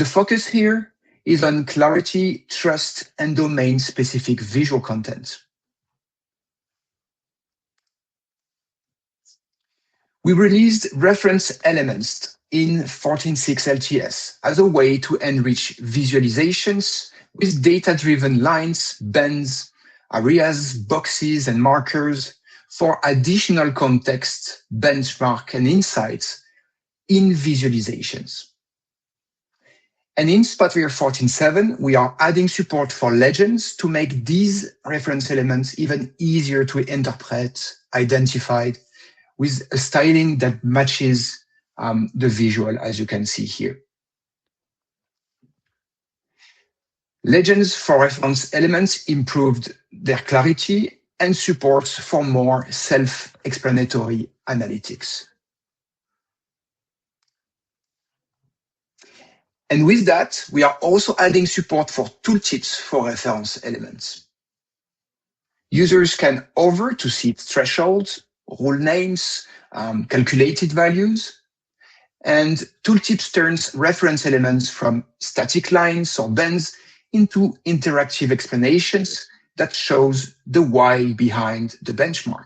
The focus here is on clarity, trust, and domain-specific visual content. We released reference elements in 14.6 LTS as a way to enrich visualizations with data-driven lines, bands, areas, boxes, and markers for additional context, benchmark, and insights in visualizations. And in Spotfire 14.7, we are adding support for legends to make these reference elements even easier to interpret, identify, with a styling that matches the visual, as you can see here. Legends for reference elements improved their clarity and support for more self-explanatory analytics. And with that, we are also adding support for tooltips for reference elements. Users can hover to see thresholds, rule names, calculated values, and tooltips turns reference elements from static lines or bands into interactive explanations that shows the why behind the benchmark.